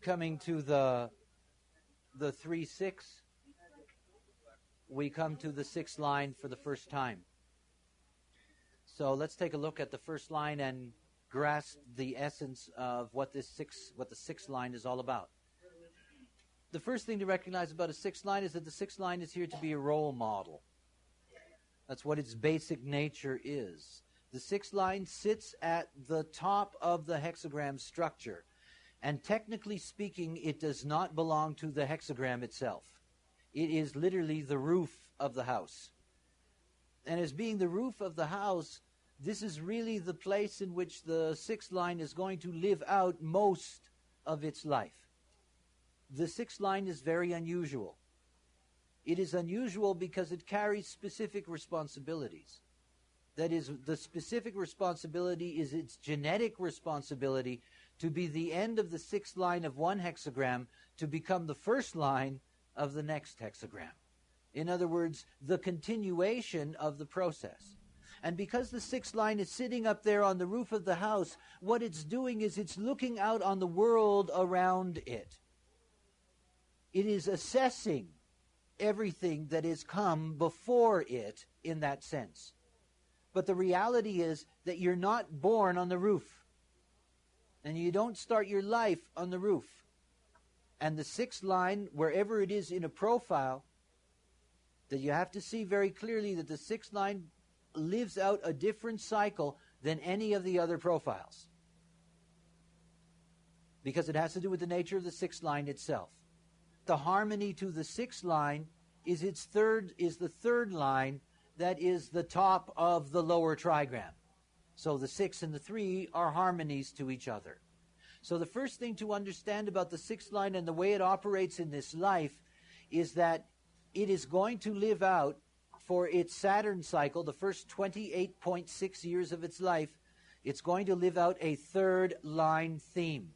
coming to the 3-6, we come to the sixth line for the first time. So let's take a look at the first line and grasp the essence of what the sixth line is all about. The first thing to recognize about a sixth line is that the sixth line is here to be a role model. That's what its basic nature is. The sixth line sits at the top of the hexagram structure. And technically speaking, it does not belong to the hexagram itself. It is literally the roof of the house. And as being the roof of the house, this is really the place in which the sixth line is going to live out most of its life. The sixth line is very unusual. It is unusual because it carries specific responsibilities. That is, the specific responsibility is its genetic responsibility to be the end of the sixth line of one hexagram to become the first line of the next hexagram. In other words, the continuation of the process. And because the sixth line is sitting up there on the roof of the house, what it's doing is it's looking out on the world around it. It is assessing everything that has come before it in that sense. But the reality is that you're not born on the roof. And you don't start your life on the roof. And the sixth line, wherever it is in a profile, that you have to see very clearly that the sixth line lives out a different cycle than any of the other profiles. Because it has to do with the nature of the sixth line itself. The harmony to the sixth line is the third line that is the top of the lower trigram. So the 6 and the 3 are harmonies to each other. So the first thing to understand about the sixth line and the way it operates in this life is that it is going to live out for its Saturn cycle, the first 28.6 years of its life, it's going to live out a third line theme.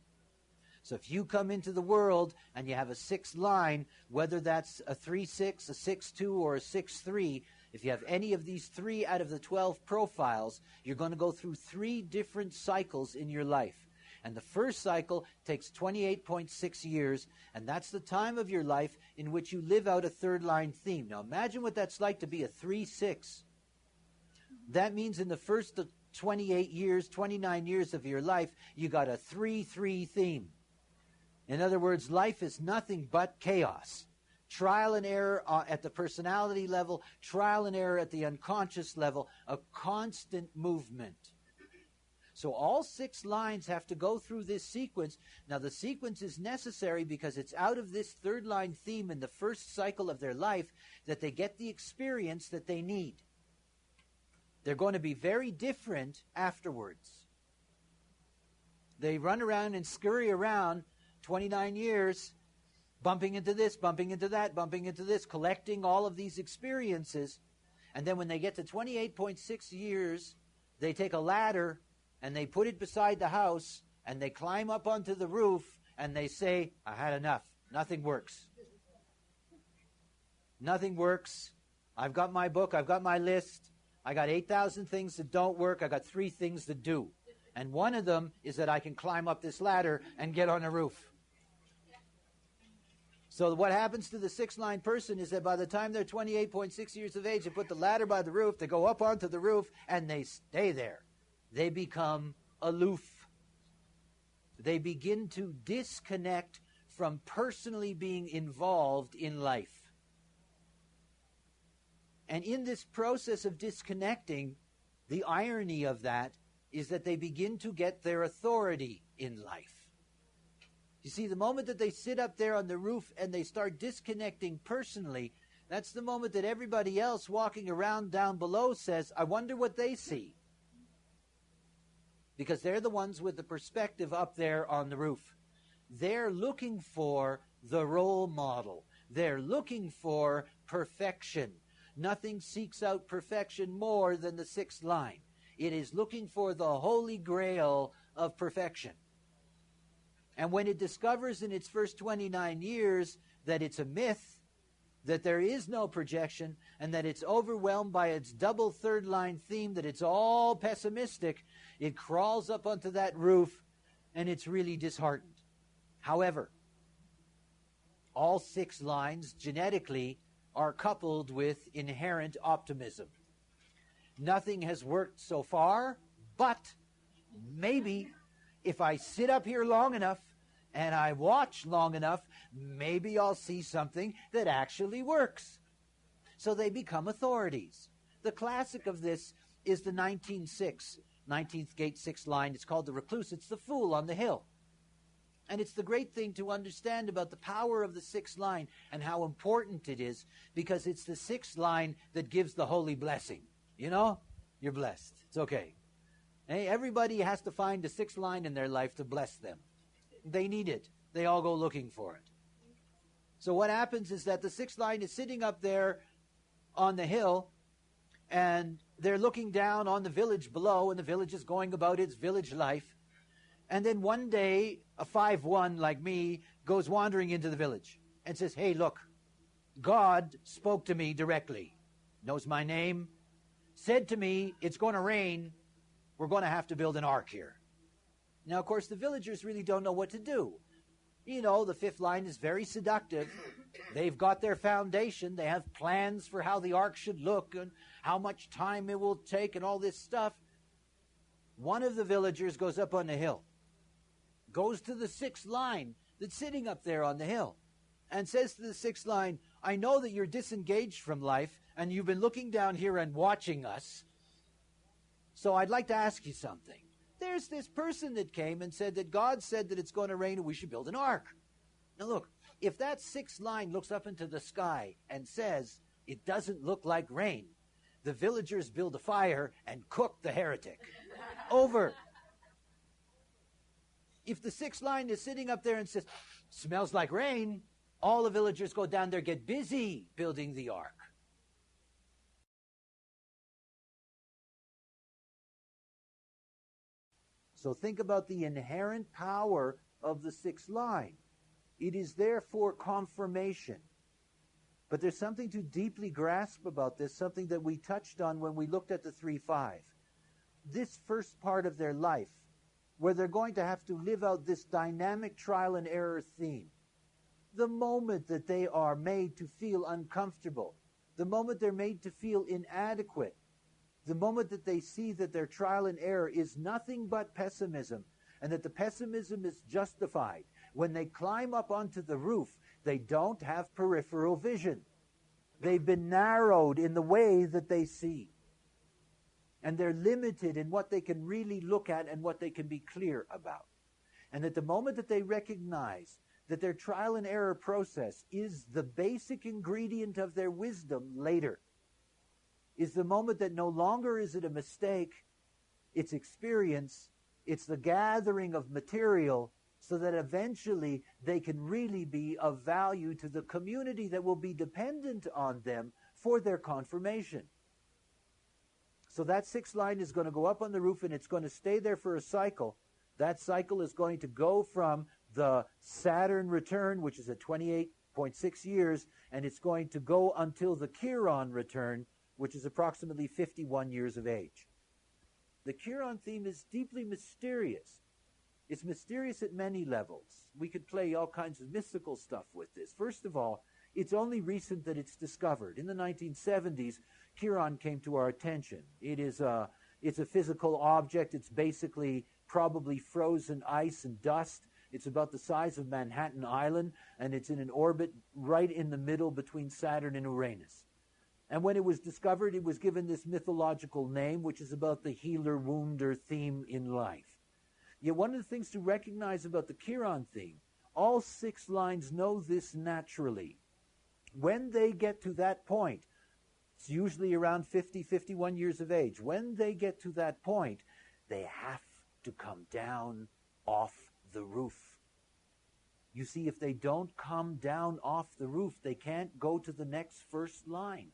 So if you come into the world and you have a sixth line, whether that's a 3-6, a 6-2, or a 6-3, if you have any of these 3 out of the 12 profiles, you're going to go through 3 different cycles in your life. And the first cycle takes 28.6 years, and that's the time of your life in which you live out a third line theme. Now imagine what that's like to be a 3-6. That means in the first 28 years, 29 years of your life, you got a 3-3 theme. In other words, life is nothing but chaos. Trial and error at the personality level, trial and error at the unconscious level, a constant movement. So all 6 lines have to go through this sequence. Now the sequence is necessary because it's out of this third line theme in the first cycle of their life that they get the experience that they need. They're going to be very different afterwards. They run around and scurry around 29 years, bumping into this, bumping into that, bumping into this, collecting all of these experiences. And then when they get to 28.6 years, they take a ladder and they put it beside the house and they climb up onto the roof and they say, I had enough. Nothing works. Nothing works. I've got my book. I've got my list. I got 8,000 things that don't work. I got 3 things that do. And one of them is that I can climb up this ladder and get on a roof. So what happens to the 6 line person is that by the time they're 28.6 years of age, they put the ladder by the roof, they go up onto the roof, and they stay there. They become aloof. They begin to disconnect from personally being involved in life. And in this process of disconnecting, the irony of that is that they begin to get their authority in life. You see, the moment that they sit up there on the roof and they start disconnecting personally, that's the moment that everybody else walking around down below says, I wonder what they see. Because they're the ones with the perspective up there on the roof. They're looking for the role model. They're looking for perfection. Nothing seeks out perfection more than the 6th line. It is looking for the holy grail of perfection. And when it discovers in its first 29 years that it's a myth, that there is no projection, and that it's overwhelmed by its double third line theme, that it's all pessimistic, it crawls up onto that roof and it's really disheartened. However, All 6 lines genetically are coupled with inherent optimism. Nothing has worked so far, but maybe if I sit up here long enough and I watch long enough, maybe I'll see something that actually works. So they become authorities. The classic of this is the 19th gate 6 line. It's called the recluse. It's the fool on the hill. And it's the great thing to understand about the power of the 6th line and how important it is, because it's the 6th line that gives the holy blessing. You know, you're blessed. It's okay. Hey, everybody has to find the 6th line in their life to bless them. They need it. They all go looking for it. So what happens is that the 6th line is sitting up there on the hill, and they're looking down on the village below, and the village is going about its village life. And then one day, a 5-1 like me goes wandering into the village and says, hey, look, God spoke to me directly, knows my name, said to me, it's going to rain, we're going to have to build an ark here. Now, of course, the villagers really don't know what to do. You know, the 5th line is very seductive. They've got their foundation. They have plans for how the ark should look and how much time it will take and all this stuff. One of the villagers goes up on the hill, goes to the 6th line that's sitting up there on the hill, and says to the 6th line, I know that you're disengaged from life and you've been looking down here and watching us, so I'd like to ask you something. There's this person that came and said that God said that it's going to rain and we should build an ark. Now look, if that 6th line looks up into the sky and says it doesn't look like rain, the villagers build a fire and cook the heretic. Over. If the 6th line is sitting up there and says, smells like rain, all the villagers go down there, get busy building the ark. So think about the inherent power of the 6th line. It is there for confirmation. But there's something to deeply grasp about this, something that we touched on when we looked at the 3-5. This first part of their life, where they're going to have to live out this dynamic trial and error theme. The moment that they are made to feel uncomfortable, the moment they're made to feel inadequate, the moment that they see that their trial and error is nothing but pessimism, and that the pessimism is justified, when they climb up onto the roof, they don't have peripheral vision. They've been narrowed in the way that they see. And they're limited in what they can really look at and what they can be clear about. And at the moment that they recognize that their trial and error process is the basic ingredient of their wisdom later, is the moment that no longer is it a mistake, it's experience, it's the gathering of material so that eventually they can really be of value to the community that will be dependent on them for their confirmation. So that 6th line is going to go up on the roof and it's going to stay there for a cycle. That cycle is going to go from the Saturn return, which is at 28.6 years, and it's going to go until the Chiron return, which is approximately 51 years of age. The Chiron theme is deeply mysterious. It's mysterious at many levels. We could play all kinds of mystical stuff with this. First of all, it's only recent that it's discovered. In the 1970s, Chiron came to our attention. It's a physical object. It's basically probably frozen ice and dust. It's about the size of Manhattan Island, and it's in an orbit right in the middle between Saturn and Uranus. And when it was discovered, it was given this mythological name, which is about the healer-wounder theme in life. Yet one of the things to recognize about the Chiron theme, all 6 lines know this naturally. When they get to that point, it's usually around 50, 51 years of age. When they get to that point, they have to come down off the roof. You see, if they don't come down off the roof, they can't go to the next first line.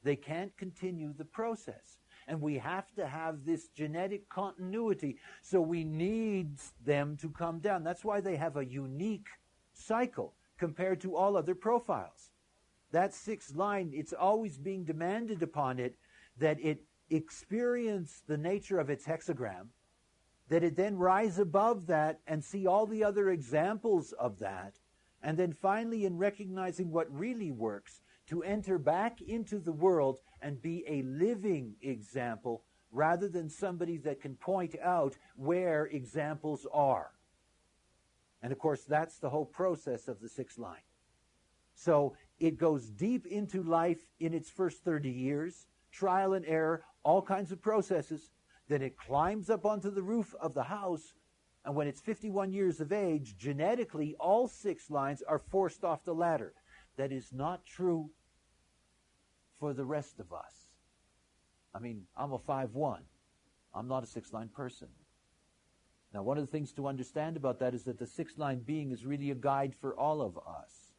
They can't continue the process. And we have to have this genetic continuity, so we need them to come down. That's why they have a unique cycle compared to all other profiles. That 6th line, it's always being demanded upon it that it experience the nature of its hexagram, that it then rise above that and see all the other examples of that, And then finally, in recognizing what really works, to enter back into the world and be a living example rather than somebody that can point out where examples are. And of course, that's the whole process of the sixth line. So it goes deep into life in its first 30 years, trial and error, all kinds of processes. Then it climbs up onto the roof of the house, and when it's 51 years of age, genetically, all 6 lines are forced off the ladder. That is not true for the rest of us. I mean, I'm a 5-1. I'm not a 6-line person. Now, one of the things to understand about that is that the 6-line being is really a guide for all of us.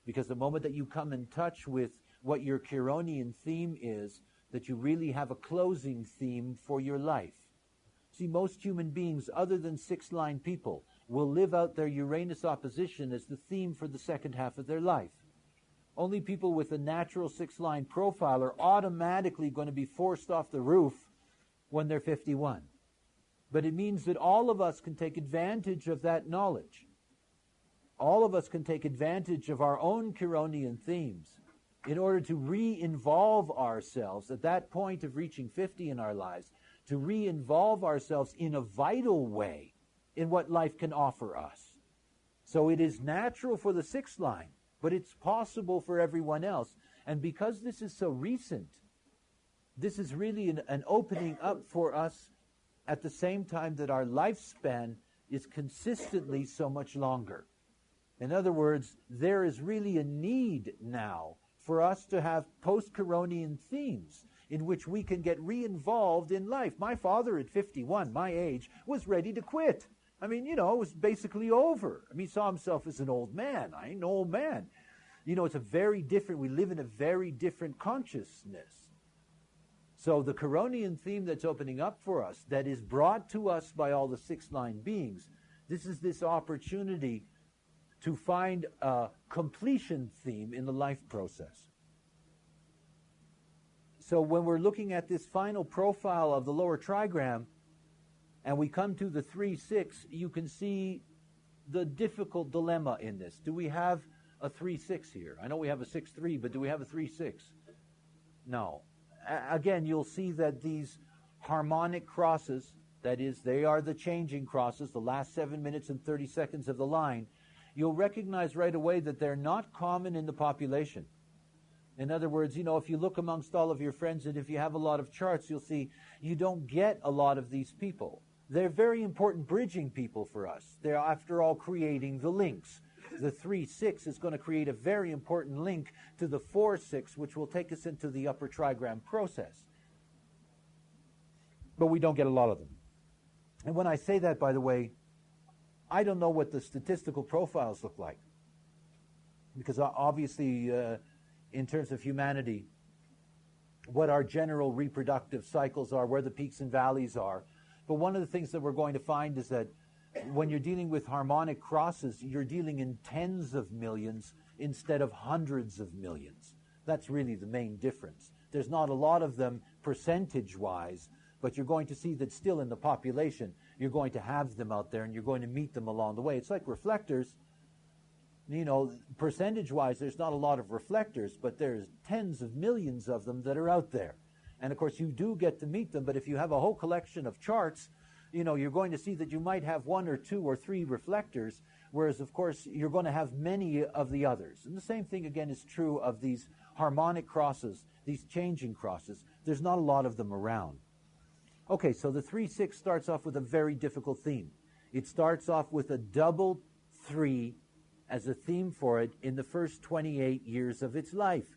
Because the moment that you come in touch with what your Chironian theme is, that you really have a closing theme for your life. See, most human beings, other than 6-line people, will live out their Uranus opposition as the theme for the second half of their life. Only people with a natural 6-line profile are automatically going to be forced off the roof when they're 51. But it means that all of us can take advantage of that knowledge. All of us can take advantage of our own Chironian themes in order to re-involve ourselves at that point of reaching 50 in our lives, to re-involve ourselves in a vital way in what life can offer us. So it is natural for the 6th line, but it's possible for everyone else. And because this is so recent, this is really an opening up for us at the same time that our lifespan is consistently so much longer. In other words, there is really a need now for us to have post-Chironian themes in which we can get re-involved in life. My father at 51, my age, was ready to quit. I mean, it was basically over. I mean, he saw himself as an old man. I ain't an old man. It's we live in a very different consciousness. So the Chironian theme that's opening up for us, that is brought to us by all the 6-line beings, this is this opportunity to find a completion theme in the life process. So when we're looking at this final profile of the lower trigram, and we come to the 3-6, you can see the difficult dilemma in this. Do we have a 3-6 here? I know we have a 6-3, but do we have a 3-6? No. Again, you'll see that these harmonic crosses, that is, they are the changing crosses, the last 7 minutes and 30 seconds of the line, you'll recognize right away that they're not common in the population. In other words, if you look amongst all of your friends and if you have a lot of charts, you'll see you don't get a lot of these people. They're very important bridging people for us. They're, after all, creating the links. The 3-6 is going to create a very important link to the 4-6, which will take us into the upper trigram process. But we don't get a lot of them. And when I say that, by the way, I don't know what the statistical profiles look like. Because obviously, in terms of humanity, what our general reproductive cycles are, where the peaks and valleys are. But one of the things that we're going to find is that when you're dealing with harmonic crosses, you're dealing in tens of millions instead of hundreds of millions. That's really the main difference. There's not a lot of them percentage-wise, but you're going to see that still in the population, you're going to have them out there and you're going to meet them along the way. It's like reflectors. Percentage-wise, there's not a lot of reflectors, but there's tens of millions of them that are out there. And, of course, you do get to meet them, but if you have a whole collection of charts, you're going to see that you might have 1 or 2 or 3 reflectors, whereas, of course, you're going to have many of the others. And the same thing, again, is true of these harmonic crosses, these changing crosses. There's not a lot of them around. Okay, so the 3-6 starts off with a very difficult theme. It starts off with a double 3 as a theme for it in the first 28 years of its life.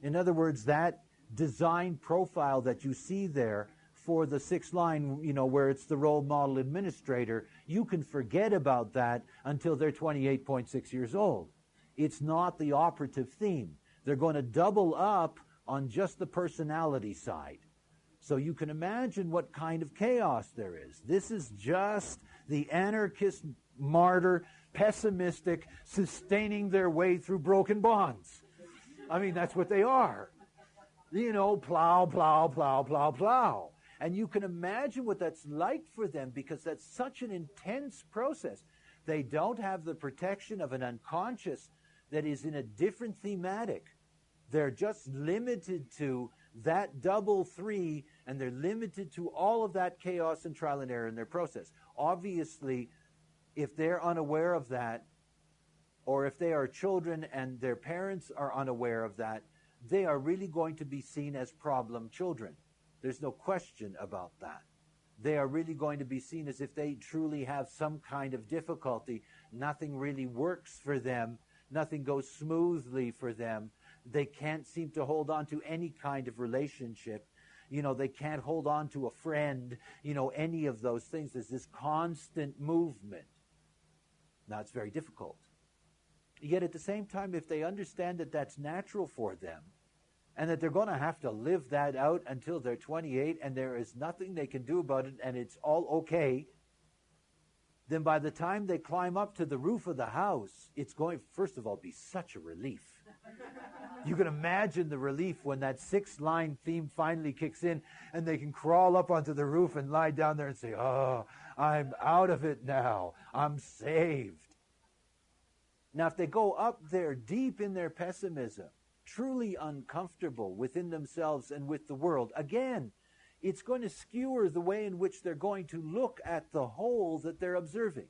In other words, that design profile that you see there for the 6th line, where it's the role model administrator, you can forget about that until they're 28.6 years old. It's not the operative theme. They're going to double up on just the personality side. So you can imagine what kind of chaos there is. This is just the anarchist, martyr, pessimistic, sustaining their way through broken bonds. I mean, that's what they are. Plow, plow, plow, plow, plow. And you can imagine what that's like for them, because that's such an intense process. They don't have the protection of an unconscious that is in a different thematic. They're just limited to that double three, and they're limited to all of that chaos and trial and error in their process. Obviously, if they're unaware of that, or if they are children and their parents are unaware of that, they are really going to be seen as problem children. There's no question about that. They are really going to be seen as if they truly have some kind of difficulty. Nothing really works for them. Nothing goes smoothly for them. They can't seem to hold on to any kind of relationship. They can't hold on to a friend, any of those things. There's this constant movement. Now, it's very difficult. Yet at the same time, if they understand that that's natural for them, and that they're going to have to live that out until they're 28, and there is nothing they can do about it, and it's all okay, then by the time they climb up to the roof of the house, it's going, first of all, be such a relief. You can imagine the relief when that 6-line theme finally kicks in, and they can crawl up onto the roof and lie down there and say, oh, I'm out of it now. I'm saved. Now, if they go up there deep in their pessimism, truly uncomfortable within themselves and with the world, again, it's going to skewer the way in which they're going to look at the whole that they're observing.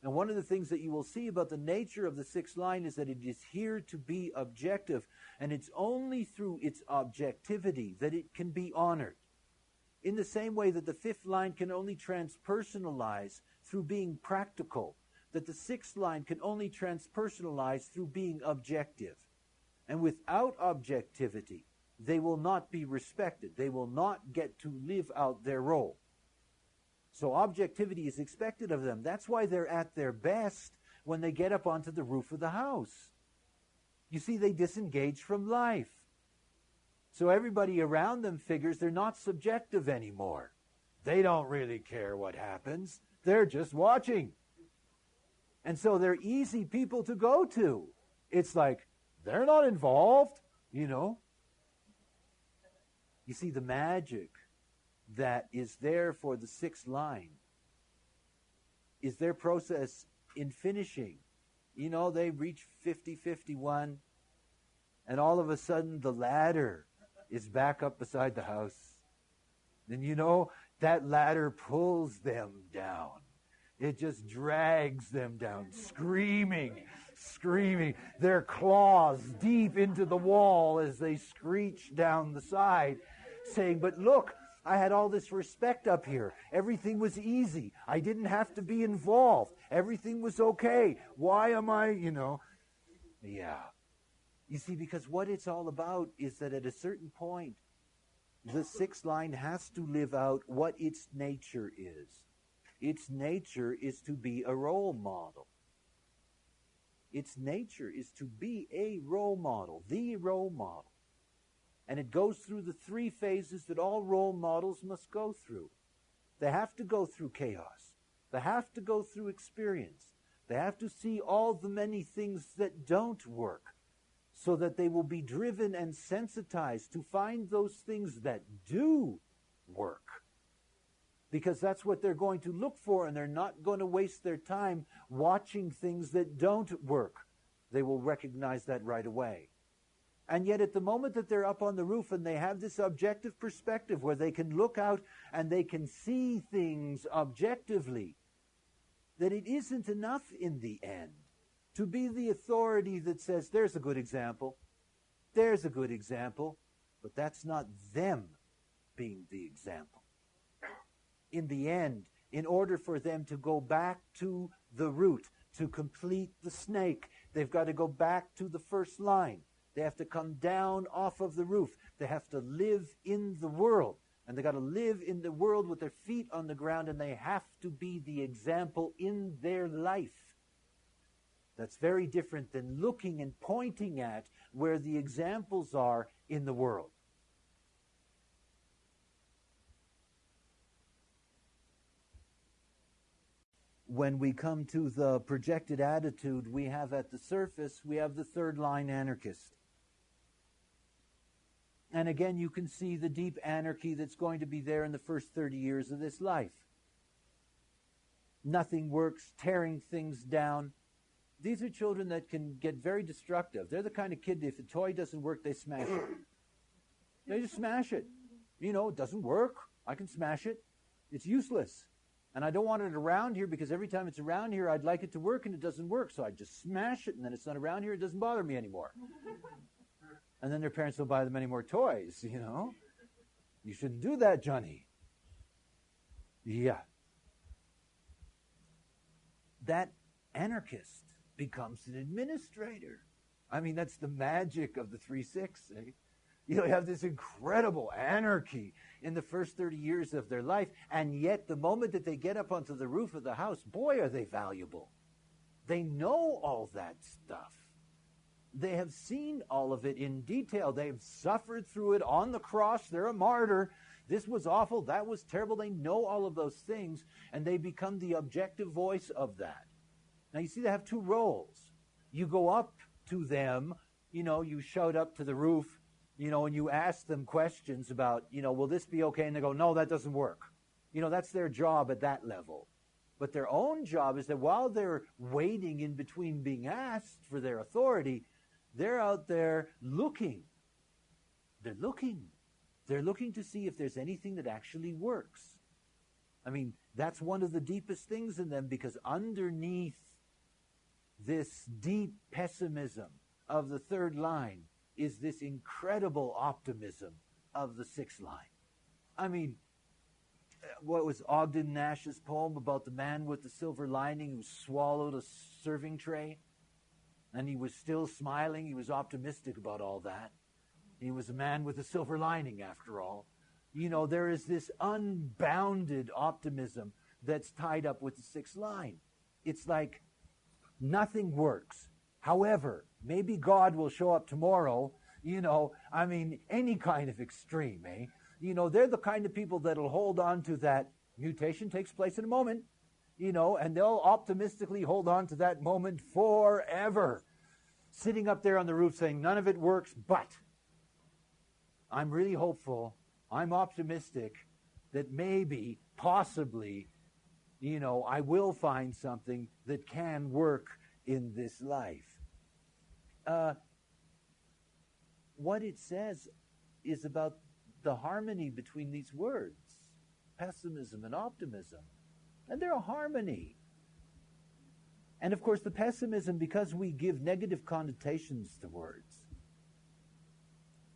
And one of the things that you will see about the nature of the 6th line is that it is here to be objective, and it's only through its objectivity that it can be honored. In the same way that the 5th line can only transpersonalize through being practical, that the 6th line can only transpersonalize through being objective. And without objectivity, they will not be respected. They will not get to live out their role. So objectivity is expected of them. That's why they're at their best when they get up onto the roof of the house. You see, they disengage from life. So everybody around them figures they're not subjective anymore. They don't really care what happens. They're just watching. And so they're easy people to go to. It's like, they're not involved, You see, the magic that is there for the 6th line is their process in finishing. They reach 50, 51, and all of a sudden the ladder is back up beside the house. And that ladder pulls them down. It just drags them down, screaming, their claws deep into the wall as they screech down the side, saying, but look, I had all this respect up here. Everything was easy. I didn't have to be involved. Everything was okay. Why am I, Yeah. You see, because what it's all about is that at a certain point, the 6th line has to live out what its nature is. Its nature is to be a role model. Its nature is to be a role model, the role model. And it goes through the 3 phases that all role models must go through. They have to go through chaos. They have to go through experience. They have to see all the many things that don't work, so that they will be driven and sensitized to find those things that do work. Because that's what they're going to look for, and they're not going to waste their time watching things that don't work. They will recognize that right away. And yet at the moment that they're up on the roof and they have this objective perspective where they can look out and they can see things objectively, that it isn't enough in the end to be the authority that says, there's a good example, there's a good example, but that's not them being the example. In the end, in order for them to go back to the root, to complete the snake, they've got to go back to the 1st line. They have to come down off of the roof. They have to live in the world. And they've got to live in the world with their feet on the ground, and they have to be the example in their life. That's very different than looking and pointing at where the examples are in the world. When we come to the projected attitude, we have at the surface, we have the 3rd line anarchist. And again, you can see the deep anarchy that's going to be there in the first 30 years of this life. nothing works, tearing things down. These are children that can get very destructive. They're the kind of kid, if a toy doesn't work, they smash it. They just smash it. You know, it doesn't work. I can smash it. It's useless. And I don't want it around here because every time it's around here, I'd like it to work and it doesn't work. So I just smash it and then it's not around here. It doesn't bother me anymore. And then their parents don't buy them any more toys, you know. You shouldn't do that, Johnny. Yeah. That anarchist becomes an administrator. I mean, that's the magic of the 3-6. Eh? You know, you have this incredible anarchy in the first 30 years of their life, and yet the moment that they get up onto the roof of the house, boy, are they valuable. They know all that stuff. They have seen all of it in detail. They have suffered through it on the cross. They're a martyr. This was awful. That was terrible. They know all of those things, and they become the objective voice of that. Now, you see, they have two roles. You go up to them, you know, you shout up to the roof, you know, and you ask them questions about, you know, will this be okay? And they go, no, that doesn't work. You know, that's their job at that level. But their own job is that while they're waiting in between being asked for their authority, they're out there looking. They're looking. They're looking to see if there's anything that actually works. I mean, that's one of the deepest things in them, because underneath this deep pessimism of the third line is this incredible optimism of the sixth line. I mean, what was Ogden Nash's poem about the man with the silver lining who swallowed a serving tray? And he was still smiling. He was optimistic about all that. He was a man with a silver lining, after all. You know, there is this unbounded optimism that's tied up with the sixth line. It's like nothing works. However, maybe God will show up tomorrow. You know, I mean, any kind of extreme, eh? You know, they're the kind of people that'll hold on to that mutation takes place in a moment, you know, and they'll optimistically hold on to that moment forever. Sitting up there on the roof saying, none of it works, but I'm really hopeful, I'm optimistic that maybe, possibly, you know, I will find something that can work in this life. What it says is about the harmony between these words, pessimism and optimism. And they're a harmony. And of course, the pessimism, because we give negative connotations to words.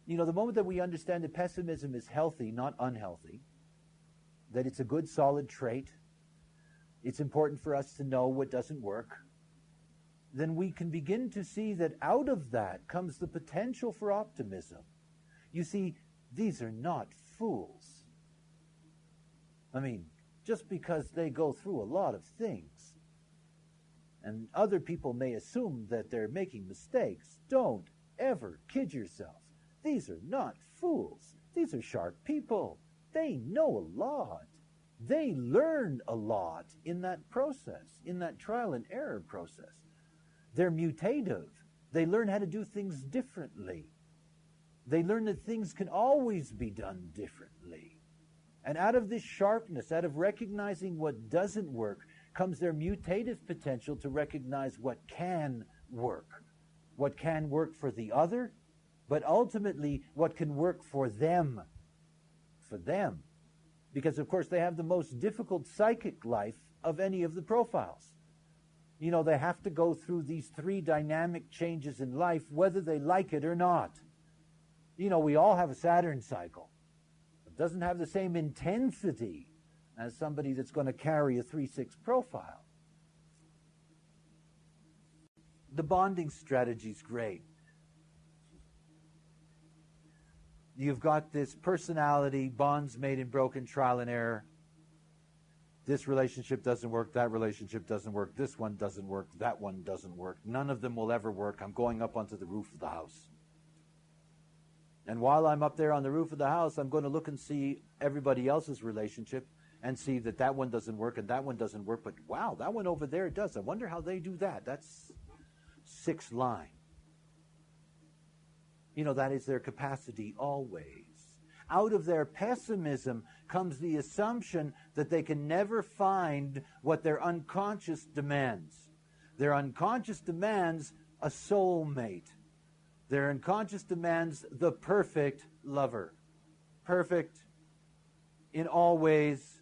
You know, the moment that we understand that pessimism is healthy, not unhealthy, that it's a good, solid trait, it's important for us to know what doesn't work, then we can begin to see that out of that comes the potential for optimism. You see, these are not fools. I mean, just because they go through a lot of things, and other people may assume that they're making mistakes, don't ever kid yourself. These are not fools. These are sharp people. They know a lot. They learn a lot in that process, in that trial and error process. They're mutative. They learn how to do things differently. They learn that things can always be done differently. And out of this sharpness, out of recognizing what doesn't work, comes their mutative potential to recognize what can work for the other, but ultimately what can work for them. For them. Because, of course, they have the most difficult psychic life of any of the profiles. You know, they have to go through these three dynamic changes in life, whether they like it or not. You know, we all have a Saturn cycle. It doesn't have the same intensity as somebody that's going to carry a 3-6 profile. The bonding strategy is great. You've got this personality, bonds made in broken trial and error. This relationship doesn't work, that relationship doesn't work, this one doesn't work, that one doesn't work. None of them will ever work. I'm going up onto the roof of the house. And while I'm up there on the roof of the house, I'm going to look and see everybody else's relationship and see that that one doesn't work and that one doesn't work. But wow, that one over there does. I wonder how they do that. That's 6th line. You know, that is their capacity always. out of their pessimism comes the assumption that they can never find what their unconscious demands. Their unconscious demands a soulmate. Their unconscious demands the perfect lover. Perfect in all ways,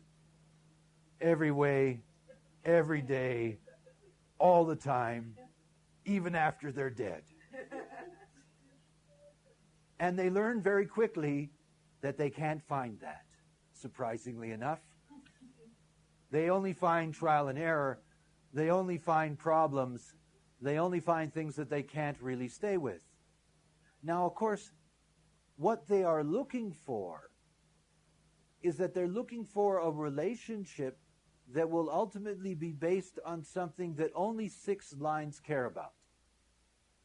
every way, every day, all the time, even after they're dead. And they learn very quickly that they can't find that, surprisingly enough. They only find trial and error. They only find problems. They only find things that they can't really stay with. Now, of course, what they are looking for is that they're looking for a relationship that will ultimately be based on something that only 6 lines care about.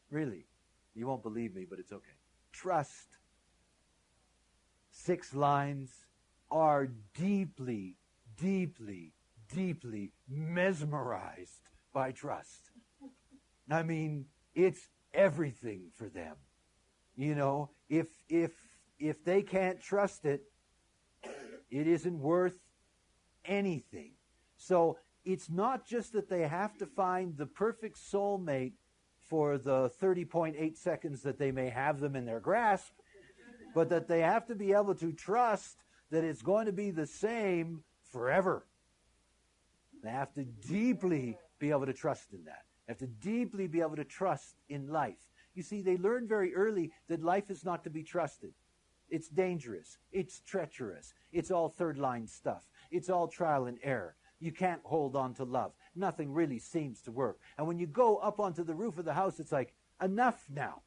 Really. You won't believe me, but it's okay. Trust. 6 lines are deeply, deeply, deeply mesmerized by trust. I mean, it's everything for them. You know, if they can't trust it, it isn't worth anything. So it's not just that they have to find the perfect soulmate for the 30.8 seconds that they may have them in their grasp, but that they have to be able to trust that it's going to be the same forever. They have to deeply be able to trust in that. They have to deeply be able to trust in life. You see, they learn very early that life is not to be trusted. It's dangerous. It's treacherous. It's all third-line stuff. It's all trial and error. You can't hold on to love. Nothing really seems to work. And when you go up onto the roof of the house, it's like, enough now.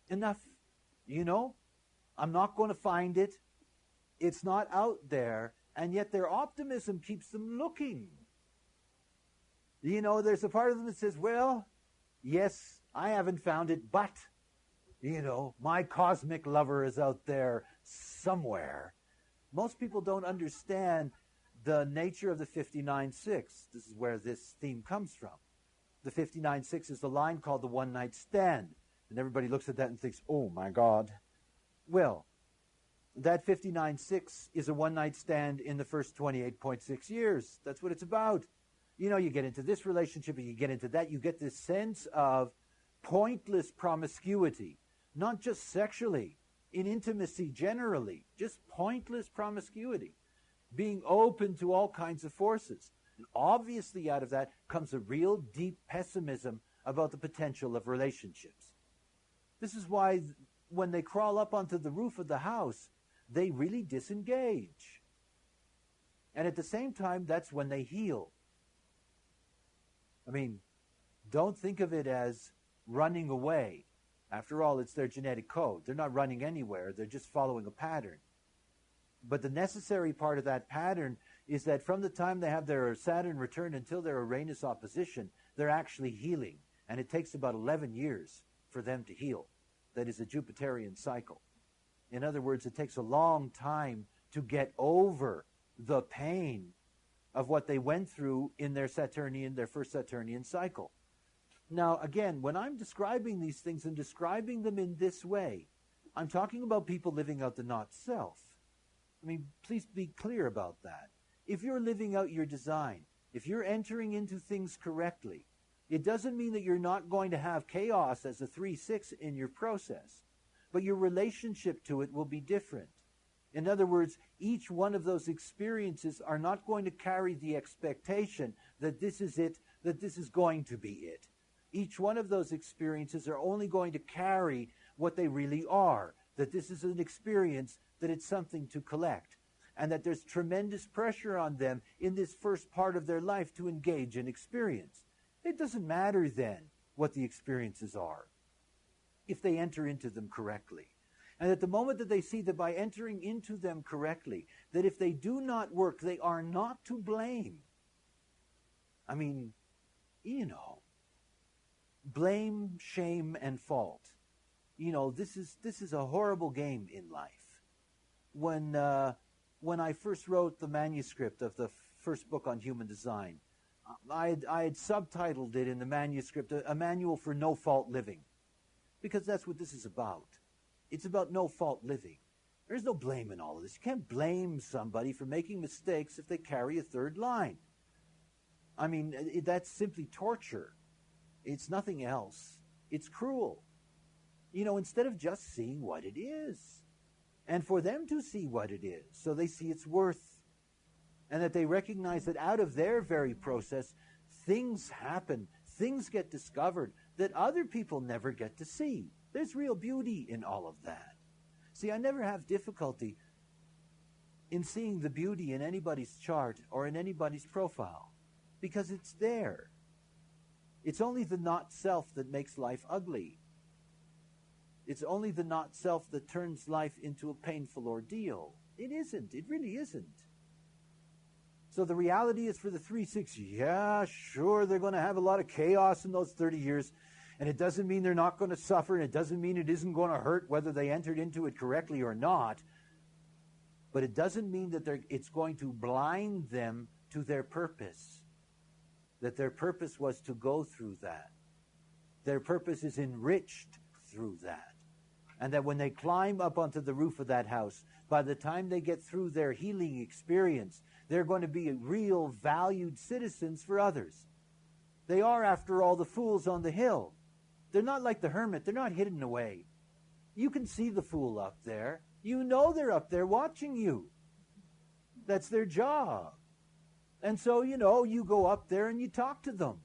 Enough. You know, I'm not going to find it. It's not out there. And yet their optimism keeps them looking. You know, there's a part of them that says, well, yes, I haven't found it, but, you know, my cosmic lover is out there somewhere. Most people don't understand the nature of the 59.6. This is where this theme comes from. The 59.6 is the line called the one-night stand. And everybody looks at that and thinks, oh, my God. Well, that 59.6 is a one-night stand in the first 28.6 years. That's what it's about. You know, you get into this relationship and you get into that. You get this sense of pointless promiscuity, not just sexually, in intimacy generally, just pointless promiscuity, being open to all kinds of forces. And obviously out of that comes a real deep pessimism about the potential of relationships. This is why when they crawl up onto the roof of the house, they really disengage. And at the same time, that's when they heal. I mean, don't think of it as running away. After all, it's their genetic code. They're not running anywhere. They're just following a pattern. But the necessary part of that pattern is that from the time they have their Saturn return until their Uranus opposition, they're actually healing. And it takes about 11 years for them to heal. That is a Jupiterian cycle. In other words, it takes a long time to get over the pain of what they went through in their first Saturnian cycle. Now, again, when I'm describing these things and describing them in this way, I'm talking about people living out the not self. I mean, please be clear about that. If you're living out your design, if you're entering into things correctly, it doesn't mean that you're not going to have chaos as a 3-6 in your process, but your relationship to it will be different. In other words, each one of those experiences are not going to carry the expectation that this is it, that this is going to be it. Each one of those experiences are only going to carry what they really are, that this is an experience, that it's something to collect, and that there's tremendous pressure on them in this first part of their life to engage in experience. It doesn't matter then what the experiences are, if they enter into them correctly. And at the moment that they see that by entering into them correctly, that if they do not work, they are not to blame. I mean, you know, blame, shame, and fault. You know, this is a horrible game in life. When I first wrote the manuscript of the first book on human design, I had subtitled it in the manuscript, A Manual for No-Fault Living, because that's what this is about. It's about no-fault living. There's no blame in all of this. You can't blame somebody for making mistakes if they carry a third line. I mean, that's simply torture. It's nothing else. It's cruel. Instead of just seeing what it is. And for them to see what it is, so they see its worth. And that they recognize that out of their very process, things happen, things get discovered that other people never get to see. There's real beauty in all of that. See, I never have difficulty in seeing the beauty in anybody's chart or in anybody's profile, because it's there. It's only the not-self that makes life ugly. It's only the not-self that turns life into a painful ordeal. It isn't. It really isn't. So the reality is for the 3-6, yeah, sure, they're going to have a lot of chaos in those 30 years, and it doesn't mean they're not going to suffer, and it doesn't mean it isn't going to hurt whether they entered into it correctly or not, but it doesn't mean that it's going to blind them to their purpose, that their purpose was to go through that. Their purpose is enriched through that. And that when they climb up onto the roof of that house, by the time they get through their healing experience, they're going to be real valued citizens for others. They are, after all, the fools on the hill. They're not like the hermit. They're not hidden away. You can see the fool up there. You know they're up there watching you. That's their job. And so, you go up there and you talk to them.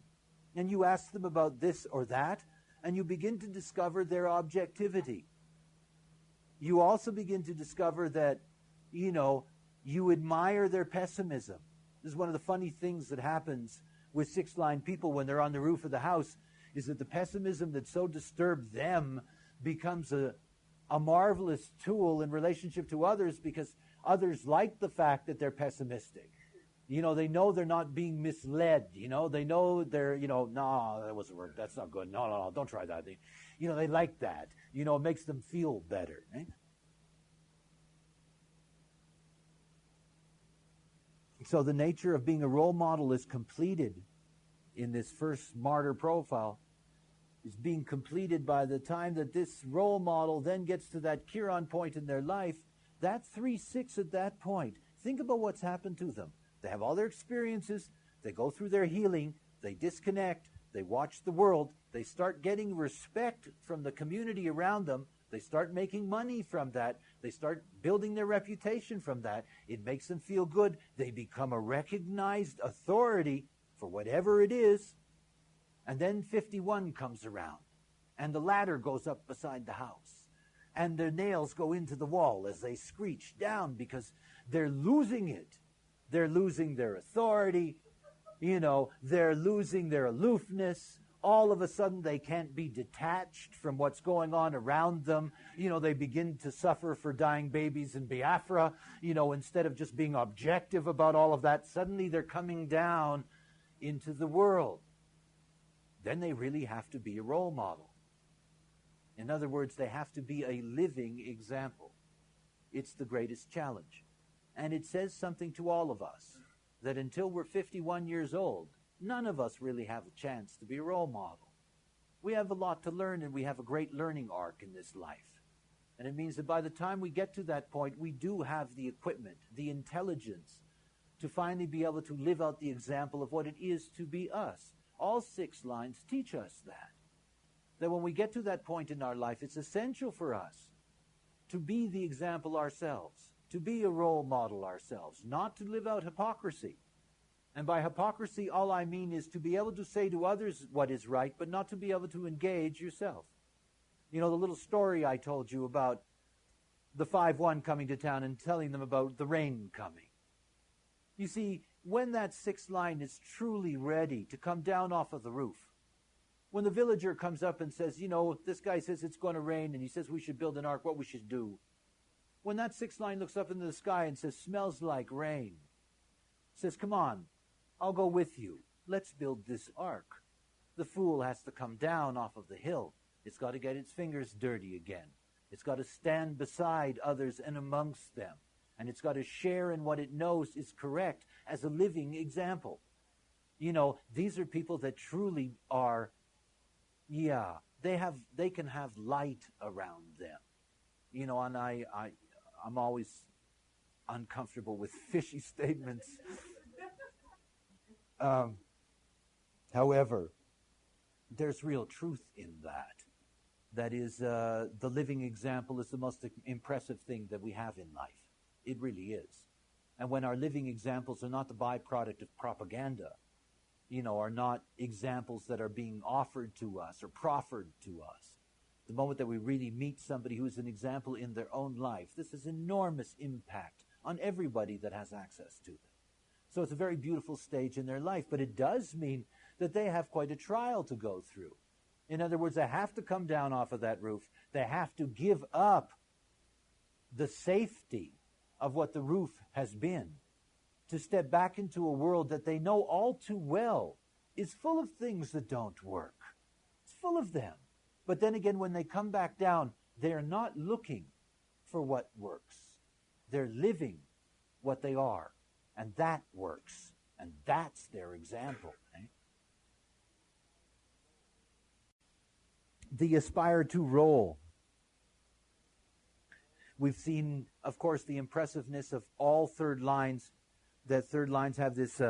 And you ask them about this or that. And you begin to discover their objectivity. You also begin to discover that, you admire their pessimism. This is one of the funny things that happens with six-line people when they're on the roof of the house, is that the pessimism that so disturbed them becomes a marvelous tool in relationship to others, because others like the fact that they're pessimistic. They know they're not being misled. They know they're, no, that wasn't work. That's not good. No, don't try that. They like that. It makes them feel better. Right? So the nature of being a role model is completed in this first martyr profile, is being completed by the time that this role model then gets to that Chiron point in their life. That 3-6 at that point, think about what's happened to them. They have all their experiences, they go through their healing, they disconnect, they watch the world, they start getting respect from the community around them, they start making money from that, they start building their reputation from that, it makes them feel good, they become a recognized authority for whatever it is, and then 51 comes around, and the ladder goes up beside the house, and their nails go into the wall as they screech down because they're losing it. They're losing their authority, they're losing their aloofness. All of a sudden they can't be detached from what's going on around them. They begin to suffer for dying babies in Biafra. Instead of just being objective about all of that, suddenly they're coming down into the world. Then they really have to be a role model. In other words, they have to be a living example. It's the greatest challenge. And it says something to all of us, that until we're 51 years old, none of us really have a chance to be a role model. We have a lot to learn, and we have a great learning arc in this life. And it means that by the time we get to that point, we do have the equipment, the intelligence, to finally be able to live out the example of what it is to be us. All 6 lines teach us that. That when we get to that point in our life, it's essential for us to be the example ourselves, to be a role model ourselves, not to live out hypocrisy. And by hypocrisy, all I mean is to be able to say to others what is right, but not to be able to engage yourself. The little story I told you about the 5-1 coming to town and telling them about the rain coming. You see, when that 6th line is truly ready to come down off of the roof, when the villager comes up and says, this guy says it's going to rain, and he says we should build an ark, what we should do. When that 6th line looks up into the sky and says, smells like rain, says, come on, I'll go with you. Let's build this ark. The fool has to come down off of the hill. It's got to get its fingers dirty again. It's got to stand beside others and amongst them. And it's got to share in what it knows is correct as a living example. These are people that truly are, they can have light around them. And I'm always uncomfortable with fishy statements. However, there's real truth in that. That is, the living example is the most impressive thing that we have in life. It really is. And when our living examples are not the byproduct of propaganda, are not examples that are being offered to us or proffered to us, the moment that we really meet somebody who is an example in their own life, this has enormous impact on everybody that has access to them. So it's a very beautiful stage in their life, but it does mean that they have quite a trial to go through. In other words, they have to come down off of that roof. They have to give up the safety of what the roof has been to step back into a world that they know all too well is full of things that don't work. It's full of them. But then again, when they come back down, they're not looking for what works. They're living what they are. And that works. And that's their example. Eh? The aspire to role. We've seen, of course, the impressiveness of all third lines. That third lines have this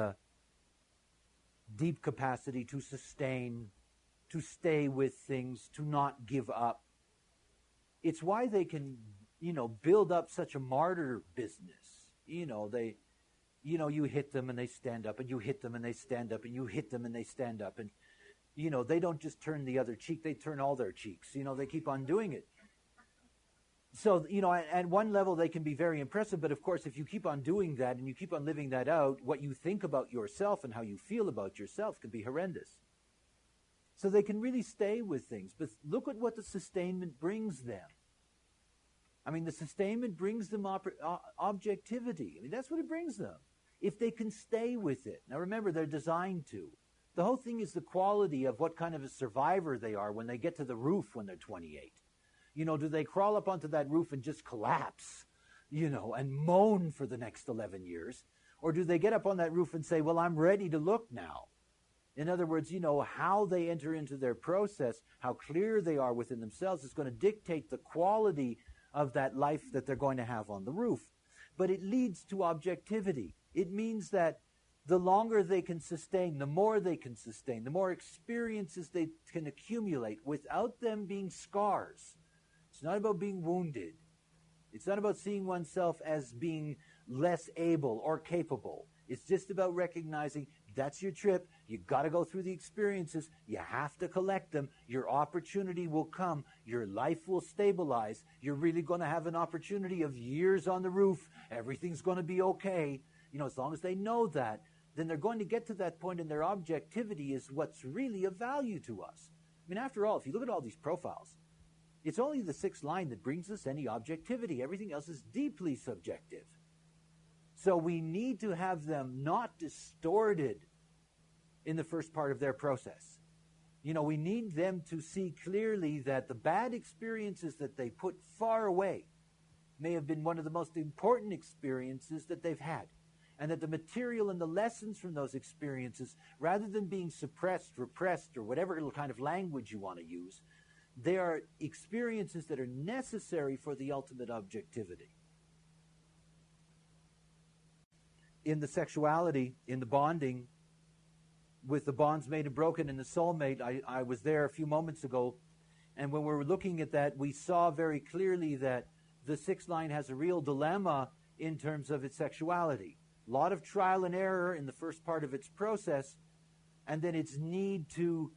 deep capacity to sustain, to stay with things, to not give up. It's why they can, build up such a martyr business. You hit them and they stand up, and you hit them and they stand up, and you hit them and they stand up. And, they don't just turn the other cheek, they turn all their cheeks. They keep on doing it. So, at one level they can be very impressive, but of course if you keep on doing that and you keep on living that out, what you think about yourself and how you feel about yourself can be horrendous. So they can really stay with things, but look at what the sustainment brings them. I mean, the sustainment brings them objectivity. I mean, that's what it brings them. If they can stay with it. Now remember, they're designed to. The whole thing is the quality of what kind of a survivor they are when they get to the roof when they're 28. Do they crawl up onto that roof and just collapse, and moan for the next 11 years? Or do they get up on that roof and say, well, I'm ready to look now? In other words, how they enter into their process, how clear they are within themselves is going to dictate the quality of that life that they're going to have on the roof. But it leads to objectivity. It means that the longer they can sustain, the more they can sustain, the more experiences they can accumulate without them being scars. It's not about being wounded. It's not about seeing oneself as being less able or capable. It's just about recognizing that's your trip. You got to go through the experiences. You have to collect them. Your opportunity will come. Your life will stabilize. You're really going to have an opportunity of years on the roof. Everything's going to be okay. As long as they know that, then they're going to get to that point, and their objectivity is what's really of value to us. I mean, after all, if you look at all these profiles, it's only the sixth line that brings us any objectivity. Everything else is deeply subjective. So we need to have them not distorted in the first part of their process. We need them to see clearly that the bad experiences that they put far away may have been one of the most important experiences that they've had. And that the material and the lessons from those experiences, rather than being suppressed, repressed, or whatever kind of language you want to use, they are experiences that are necessary for the ultimate objectivity. In the sexuality, in the bonding, with the bonds made and broken in the soulmate, I was there a few moments ago, and when we were looking at that, we saw very clearly that the sixth line has a real dilemma in terms of its sexuality. A lot of trial and error in the first part of its process, and then its need to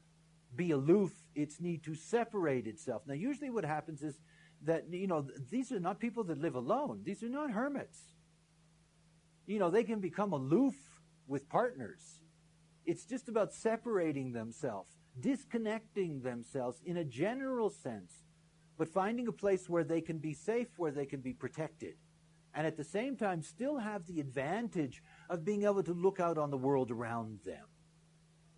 be aloof, its need to separate itself. Now, usually what happens is that, these are not people that live alone. These are not hermits. They can become aloof with partners. It's just about separating themselves, disconnecting themselves in a general sense, but finding a place where they can be safe, where they can be protected, and at the same time still have the advantage of being able to look out on the world around them.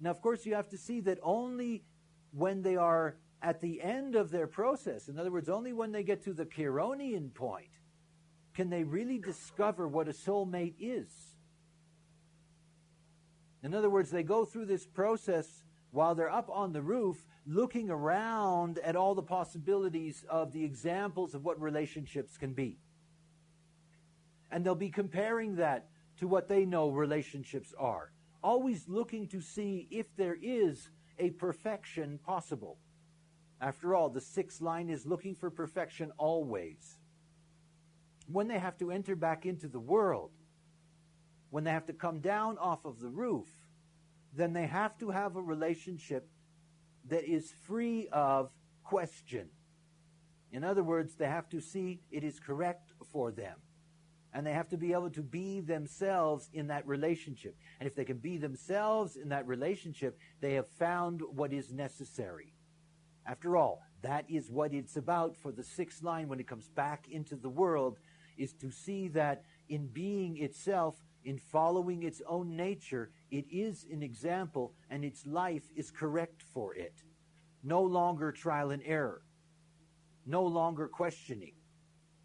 Now, of course, you have to see that only when they are at the end of their process, in other words, only when they get to the Chironian point, can they really discover what a soulmate is. In other words, they go through this process while they're up on the roof, looking around at all the possibilities of the examples of what relationships can be. And they'll be comparing that to what they know relationships are, always looking to see if there is a perfection possible. After all, the sixth line is looking for perfection always. When they have to enter back into the world, when they have to come down off of the roof, then they have to have a relationship that is free of question. In other words, they have to see it is correct for them. And they have to be able to be themselves in that relationship. And if they can be themselves in that relationship, they have found what is necessary. After all, that is what it's about for the sixth line when it comes back into the world, is to see that in being itself, in following its own nature, it is an example and its life is correct for it. No longer trial and error. No longer questioning.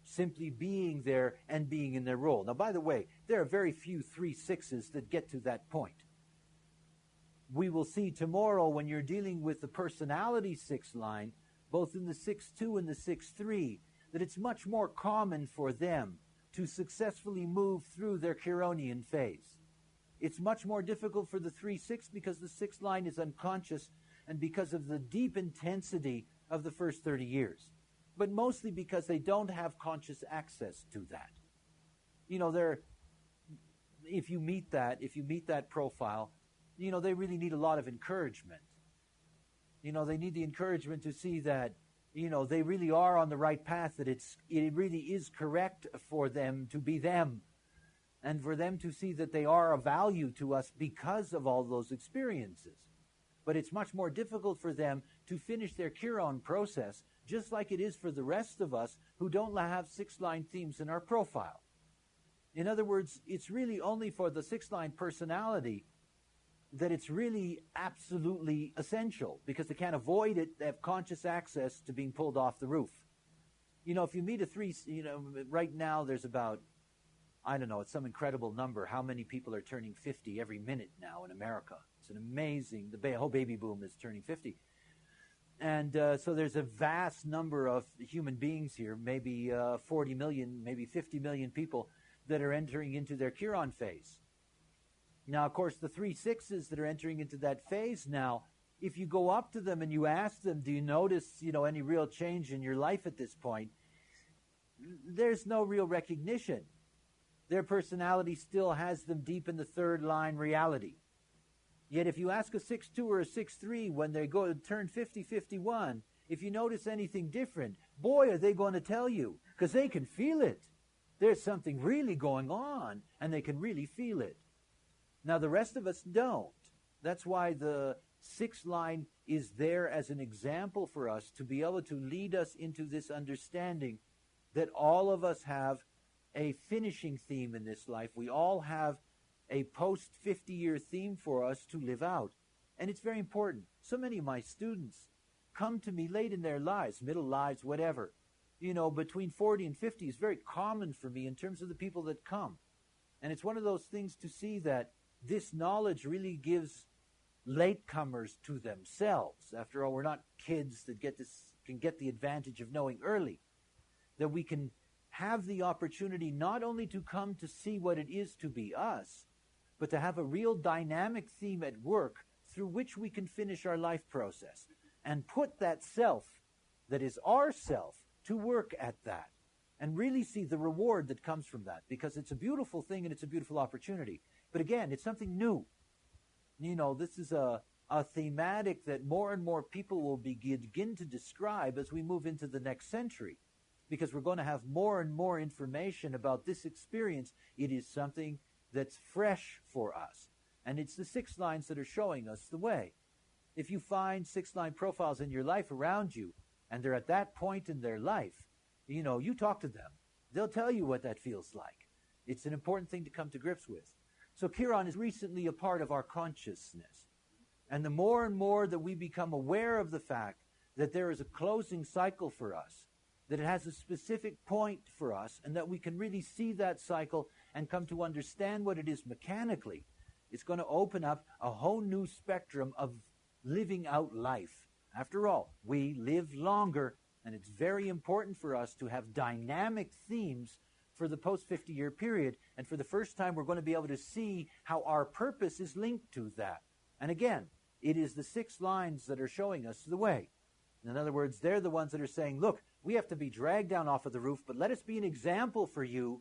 Simply being there and being in their role. Now, by the way, there are very few 3/6s that get to that point. We will see tomorrow when you're dealing with the personality sixth line, both in the 6-2 and the 6-3, that it's much more common for them to successfully move through their Chironian phase. It's much more difficult for the 3-6 because the sixth line is unconscious and because of the deep intensity of the first 30 years. But mostly because they don't have conscious access to that. You know, if you meet that profile, you know, they really need a lot of encouragement. You know, they need the encouragement to see that, you know, they really are on the right path, that it really is correct for them to be them, and for them to see that they are of value to us because of all those experiences. But it's much more difficult for them to finish their Chiron process, just like it is for the rest of us who don't have six-line themes in our profile. In other words, it's really only for the six-line personality that it's really absolutely essential, because they can't avoid it. They have conscious access to being pulled off the roof. You know, if you meet a 3, you know, right now there's about, I don't know, it's some incredible number, how many people are turning 50 every minute now in America. It's an amazing, the whole baby boom is turning 50. And so there's a vast number of human beings here, maybe 40 million, maybe 50 million people that are entering into their Chiron phase. Now, of course, the 3/6s that are entering into that phase now, if you go up to them and you ask them, do you notice, you know, any real change in your life at this point? There's no real recognition. Their personality still has them deep in the third line reality. Yet if you ask a 6-2 or a 6-3 when they go to turn 50, 51, if you notice anything different, boy, are they going to tell you, because they can feel it. There's something really going on, and they can really feel it. Now, the rest of us don't. That's why the sixth line is there as an example for us to be able to lead us into this understanding that all of us have a finishing theme in this life. We all have a post-50-year theme for us to live out. And it's very important. So many of my students come to me late in their lives, middle lives, whatever. You know, between 40 and 50 is very common for me in terms of the people that come. And it's one of those things to see that this knowledge really gives latecomers to themselves. After all, we're not kids that can get the advantage of knowing early. That we can have the opportunity not only to come to see what it is to be us, but to have a real dynamic theme at work through which we can finish our life process and put that self that is our self to work at that and really see the reward that comes from that, because it's a beautiful thing and it's a beautiful opportunity. But again, it's something new. You know, this is a thematic that more and more people will begin to describe as we move into the next century, because we're going to have more and more information about this experience. It is something that's fresh for us. And it's the six lines that are showing us the way. If you find six-line profiles in your life around you, and they're at that point in their life, you know, you talk to them. They'll tell you what that feels like. It's an important thing to come to grips with. So Chiron is recently a part of our consciousness. And the more and more that we become aware of the fact that there is a closing cycle for us, that it has a specific point for us, and that we can really see that cycle and come to understand what it is mechanically, it's going to open up a whole new spectrum of living out life. After all, we live longer, and it's very important for us to have dynamic themes for the post-50-year period. And for the first time, we're going to be able to see how our purpose is linked to that. And again, it is the 6 lines that are showing us the way. In other words, they're the ones that are saying, look, we have to be dragged down off of the roof, but let us be an example for you.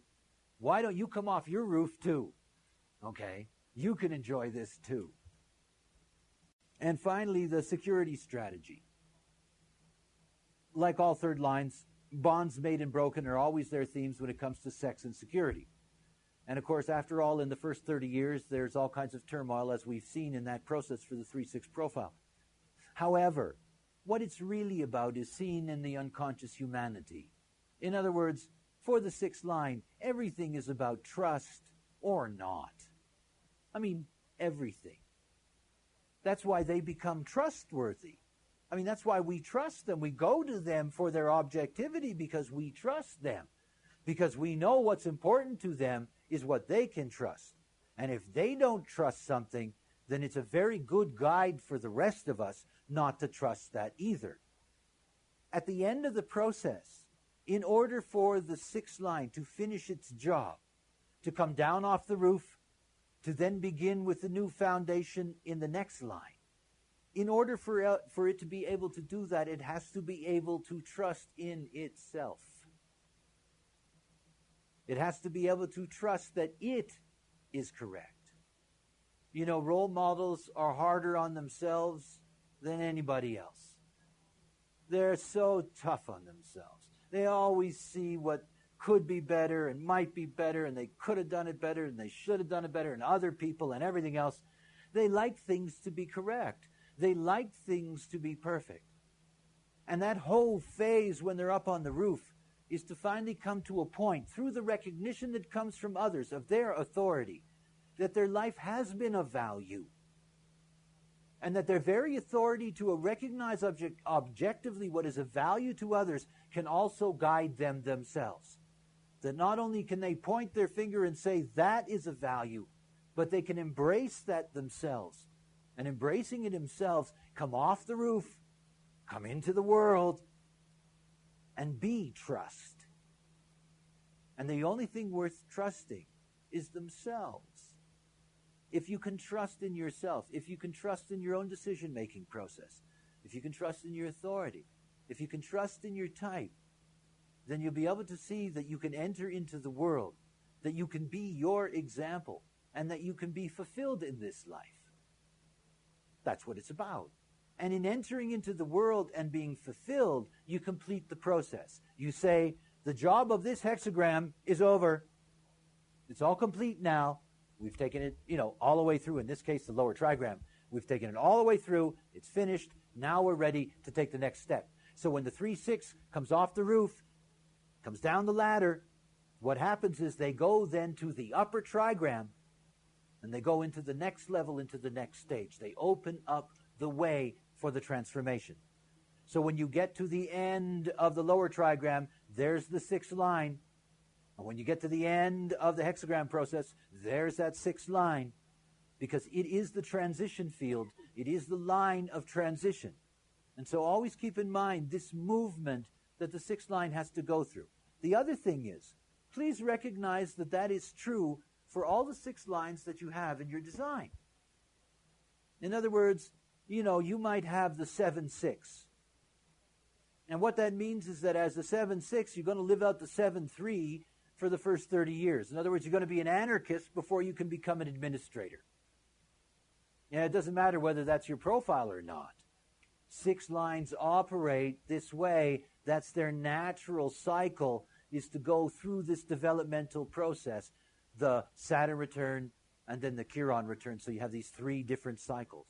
Why don't you come off your roof too? Okay, you can enjoy this too. And finally, the security strategy. Like all third lines, bonds made and broken are always their themes when it comes to sex and security. And of course, after all, in the first 30 years, there's all kinds of turmoil, as we've seen in that process for the 3-6 profile. However, what it's really about is seen in the unconscious humanity. In other words, for the 6th line, everything is about trust or not. I mean, everything. That's why they become trustworthy. I mean, that's why we trust them. We go to them for their objectivity because we trust them. Because we know what's important to them is what they can trust. And if they don't trust something, then it's a very good guide for the rest of us not to trust that either. At the end of the process, in order for the 6th line to finish its job, to come down off the roof, to then begin with the new foundation in the next line, in order for it to be able to do that, it has to be able to trust in itself. It has to be able to trust that it is correct. You know, role models are harder on themselves than anybody else. They're so tough on themselves. They always see what could be better and might be better, and they could have done it better, and they should have done it better, and other people and everything else. They like things to be correct. They like things to be perfect. And that whole phase when they're up on the roof is to finally come to a point, through the recognition that comes from others of their authority, that their life has been of value. And that their very authority to recognize objectively what is of value to others can also guide them themselves. That not only can they point their finger and say that is of value, but they can embrace that themselves. And embracing it themselves, come off the roof, come into the world, and be trust. And the only thing worth trusting is themselves. If you can trust in yourself, if you can trust in your own decision-making process, if you can trust in your authority, if you can trust in your type, then you'll be able to see that you can enter into the world, that you can be your example, and that you can be fulfilled in this life. That's what it's about. And in entering into the world and being fulfilled, you complete the process. You say, the job of this hexagram is over. It's all complete now. We've taken it, all the way through. In this case, the lower trigram. We've taken it all the way through. It's finished. Now we're ready to take the next step. So when the 3-6 comes off the roof, comes down the ladder, what happens is they go then to the upper trigram, and they go into the next level, into the next stage. They open up the way for the transformation. So when you get to the end of the lower trigram, there's the 6th line. And when you get to the end of the hexagram process, there's that 6th line. Because it is the transition field. It is the line of transition. And so always keep in mind this movement that the 6th line has to go through. The other thing is, please recognize that that is true for all the 6 lines that you have in your design. In other words, you might have the 7-6. And what that means is that as the 7-6, you're going to live out the 7-3 for the first 30 years. In other words, you're going to be an anarchist before you can become an administrator. And it doesn't matter whether that's your profile or not. 6 lines operate this way. That's their natural cycle, is to go through this developmental process. The Saturn return and then the Chiron return. So you have these 3 different cycles.